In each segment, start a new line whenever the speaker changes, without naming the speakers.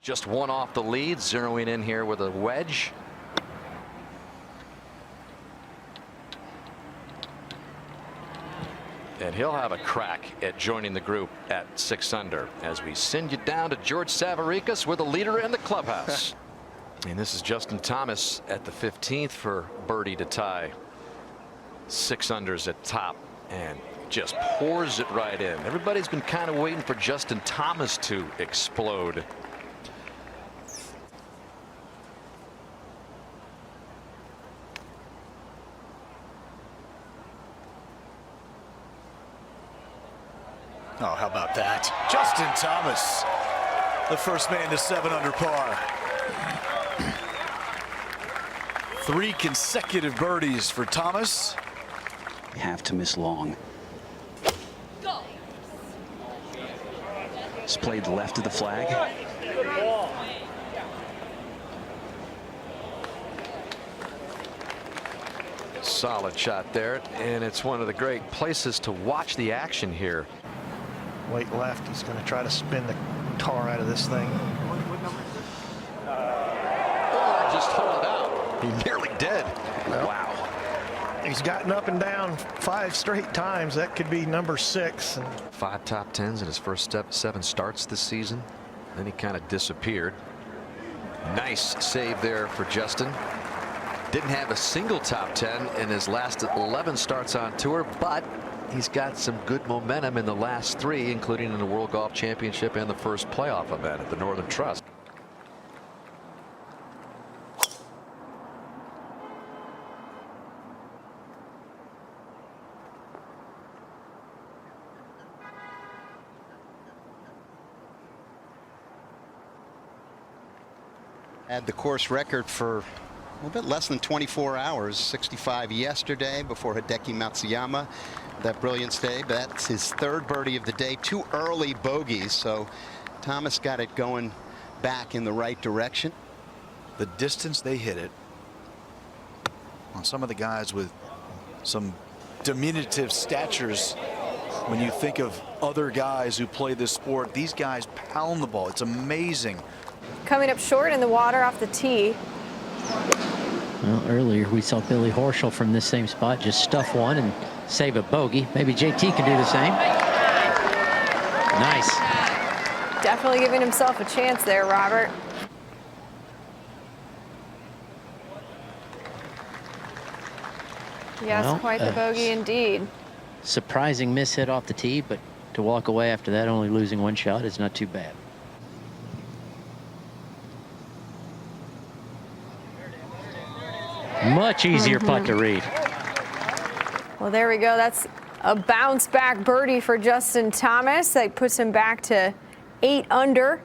Just one off the lead, zeroing in here with a wedge. And he'll have a crack at joining the group at 6 under as we send you down to George Savarikas with a leader in the clubhouse. And this is Justin Thomas at the 15th for birdie to tie. 6 unders at top and just pours it right in. Everybody's been kind of waiting for Justin Thomas to explode.
Oh, how about that? Justin Thomas, the first man to 7 under par. 3 consecutive birdies for Thomas.
Have to miss long. It's played left of the flag.
Solid shot there, and it's one of the great places to watch the action here.
Weight left. He's going to try to spin the tar out of this thing.
Or just hold it out. He nearly did.
Well,
wow.
He's gotten up and down 5 straight times. That could be number 6.
5 top 10s in his first 7 starts this season. Then he kind of disappeared. Nice save there for Justin. Didn't have a single top 10 in his last 11 starts on tour, but he's got some good momentum in the last 3, including in the World Golf Championship and the first playoff event at the Northern Trust.
Had the course record for a little bit less than 24 hours, 65 yesterday before Hideki Matsuyama. That brilliance day, but that's his 3rd birdie of the day. 2 early bogeys, so Thomas got it going back in the right direction.
The distance they hit it on some of the guys with some diminutive statures. When you think of other guys who play this sport, these guys pound the ball. It's amazing.
Coming up short in the water off the tee.
Well, earlier we saw Billy Horschel from this same spot just stuff one and save a bogey. Maybe JT can do the same. Nice.
Definitely giving himself a chance there, Robert. Yes,
well,
quite the bogey indeed.
Surprising miss hit off the tee, but to walk away after that, only losing 1 shot, is not too bad. Much easier putt to read.
Well, there we go. That's a bounce back birdie for Justin Thomas. That puts him back to 8 under.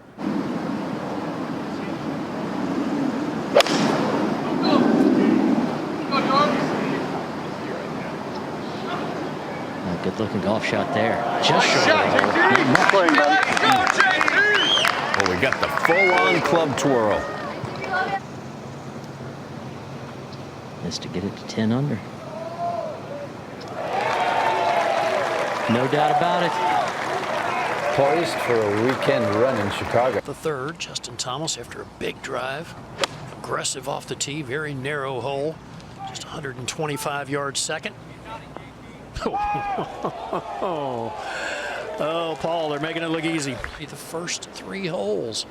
A good looking golf shot there. Just short of the hole.
Well, we got the full on club twirl.
Just to get it to 10 under. No doubt about it.
Poised for a weekend run in Chicago.
The 3rd, Justin Thomas, after a big drive. Aggressive off the tee, very narrow hole. Just 125 yards second. Oh, Paul, they're making it look easy. The first 3 holes.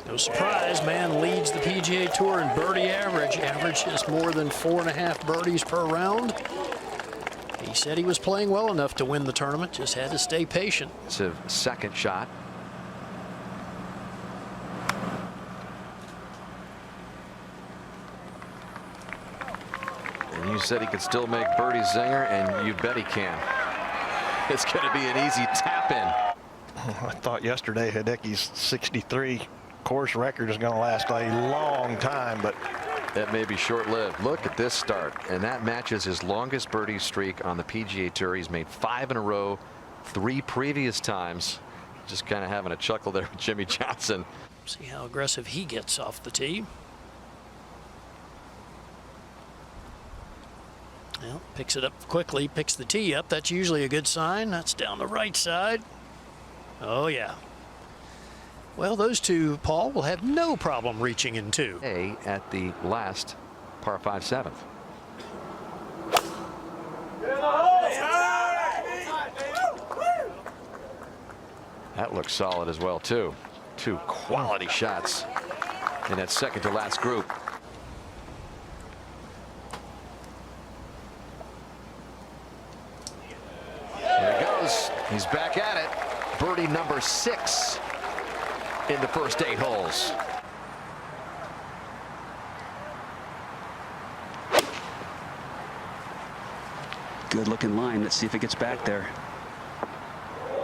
No surprise, man leads the PGA Tour in birdie average. Average is more than 4.5 birdies per round. He said he was playing well enough to win the tournament, just had to stay patient.
It's a 2nd shot. And you said he could still make birdie zinger, and you bet he can. It's going to be an easy tap in.
I thought yesterday Hideki's 63 course record is going to last a long time, but
that may be short-lived. Look at this start, and that matches his longest birdie streak on the PGA Tour. He's made 5 in a row, 3 previous times. Just kind of having a chuckle there with Jimmy Johnson.
See how aggressive he gets off the tee. Well, picks it up quickly, picks the tee up. That's usually a good sign. That's down the right side. Oh, yeah. Well, those two, Paul, will have no problem reaching in 2.
At the last par 5 7th. That looks solid as well, too. 2 quality shots in that second to last group. There he goes. He's back at it. Birdie number 6 in the first 8 holes.
Good looking line. Let's see if it gets back there.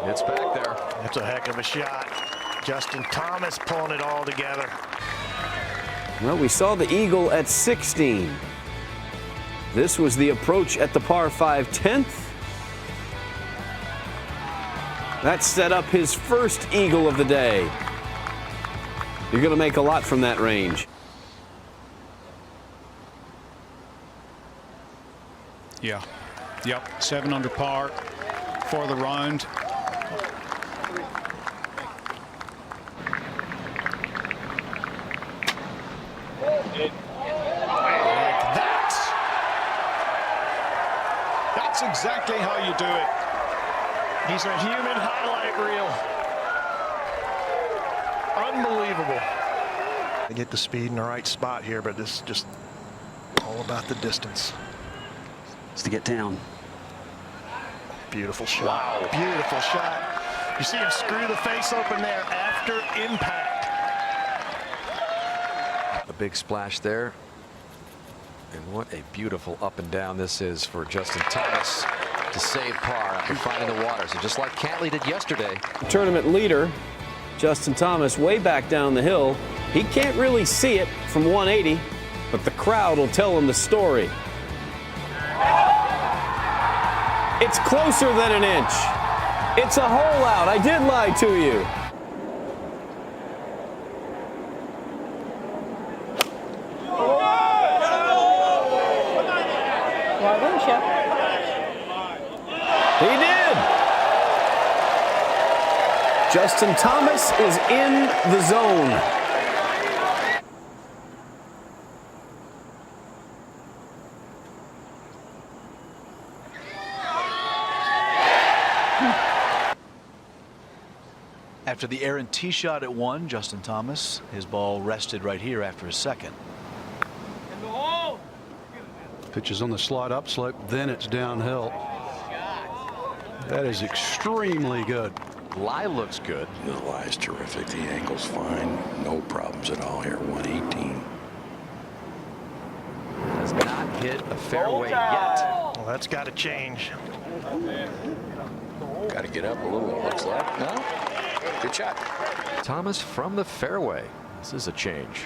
It's back there.
That's a heck of a shot. Justin Thomas pulling it all together.
Well, we saw the eagle at 16. This was the approach at the par 5 10th. That set up his first eagle of the day. You're going to make a lot from that range.
Yeah. Yep. 7 under par for the round.
That's exactly how you do it. He's a human highlight reel. Unbelievable. They get the speed in the right spot here, but this is just all about the distance.
It's to get down.
Beautiful shot. Wow. Beautiful shot. You see him screw the face open there after impact.
A big splash there. And what a beautiful up and down this is for Justin Thomas to save par after finding the water. So just like Cantley did yesterday.
Tournament leader, Justin Thomas, way back down the hill. He can't really see it from 180, but the crowd will tell him the story. It's closer than an inch. It's a hole out. I did lie to you. He did. Justin Thomas is in the zone.
After the errant tee shot at 1, Justin Thomas, his ball rested right here after his second.
Pitch is on the slide up slope, then it's downhill. That is extremely good.
Lie looks good.
The lie is terrific. The angle's fine. No problems at all here. 118.
Has not hit a fairway yet.
Well, that's got to change.
Got to get up a little, it looks like. No? Good shot.
Thomas from the fairway. This is a change.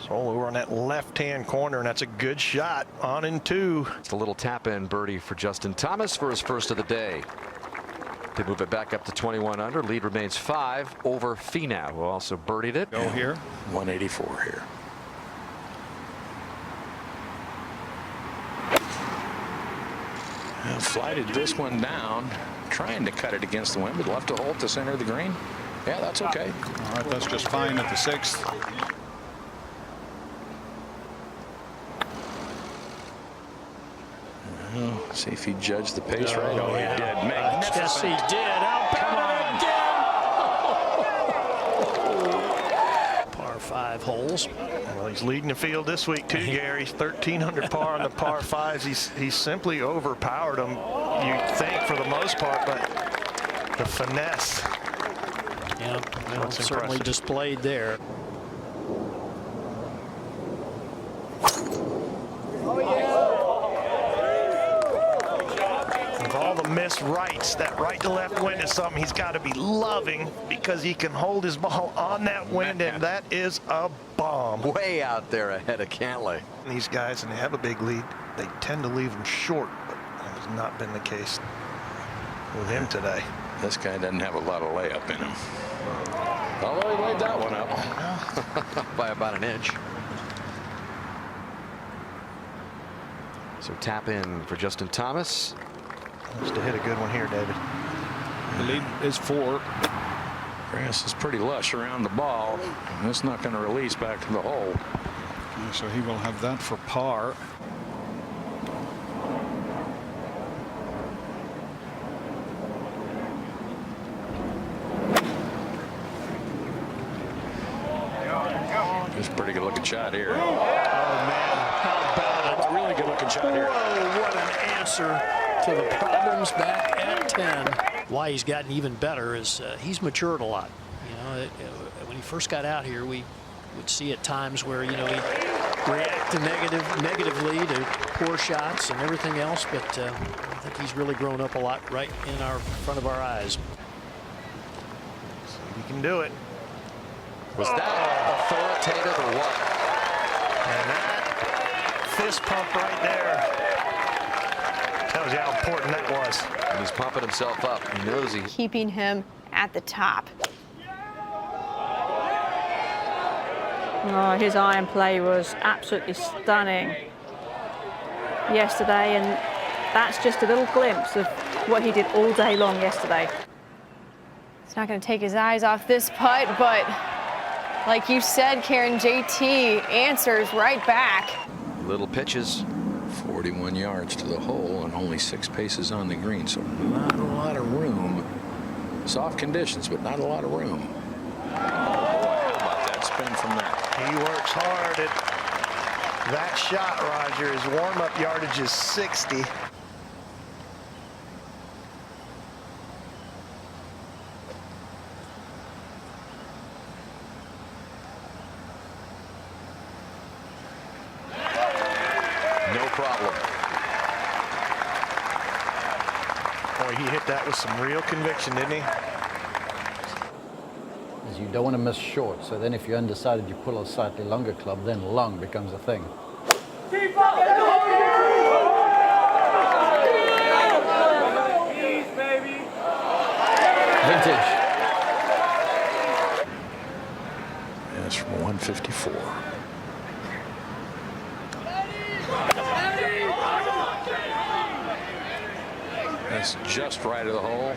All over on that left-hand corner, and that's a good shot. On in 2.
It's a little tap-in birdie for Justin Thomas for his first of the day. To move it back up to 21 under. Lead remains 5 over Finau, who also birdied it.
Go here.
184 here. Well, flighted this one down, trying to cut it against the wind, but left a hole at the center of the green. Yeah, that's okay.
All right, that's just fine at the 6th.
See if he judged the pace right. Oh, he did. Magnificent.
Yes, he did. Outbound again. Par 5 holes.
Well, he's leading the field this week too, Gary. He's 13 under par on the par 5s. He's simply overpowered them, you think, for the most part, but the finesse.
Yeah, well, certainly displayed there.
Missed rights. That right to left wind is something he's got to be loving, because he can hold his ball on that wind, and that is a bomb.
Way out there ahead of Cantley.
These guys, and they have a big lead, they tend to leave them short, but that has not been the case with him today.
This guy doesn't have a lot of layup in him. Although he laid that one up.
By about an inch. So tap in for Justin Thomas.
Just to hit a good one here, David.
The lead is 4.
Grass is pretty lush around the ball. And it's not going to release back to the hole.
Yeah, so he will have that for par.
It's a pretty good looking shot here.
Oh, man, how about it?
A really good looking shot here.
Whoa, what an answer to the problems back at 10. Why he's gotten even better is he's matured a lot. You know, when he first got out here, we would see at times where, you know, he'd react to negatively to poor shots and everything else, but I think he's really grown up a lot right in front of our eyes.
He can do it.
Was that authoritative or what?
And that fist pump right there tells you how important that was.
And he's pumping himself up. He knows he.
Keeping him at the top.
Oh, his iron play was absolutely stunning yesterday, and that's just a little glimpse of what he did all day long yesterday.
He's not going to take his eyes off this putt, but like you said, Karen, JT answers right back.
Little pitches.
41 yards to the hole and only 6 paces on the green, so not a lot of room. Soft conditions, but not a lot of room. Oh, boy, how about that spin from that?
He works hard at that shot, Roger. His warm-up yardage is 60.
No problem.
Boy, he hit that with some real conviction, didn't he?
You don't want to miss short, so then if you're undecided, you pull a slightly longer club, then long becomes a thing. Vintage.
That's from 154. That's just right of the hole.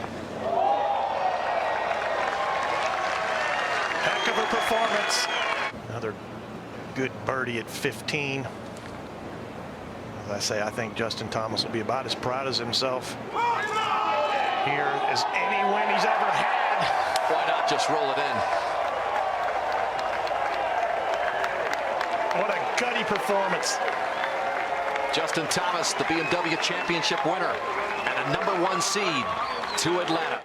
Heck of a performance. Another good birdie at 15. As I say, I think Justin Thomas will be about as proud as himself here as any win he's ever had.
Why not just roll it in?
What a gutty performance.
Justin Thomas, the BMW Championship winner and a #1 seed to Atlanta.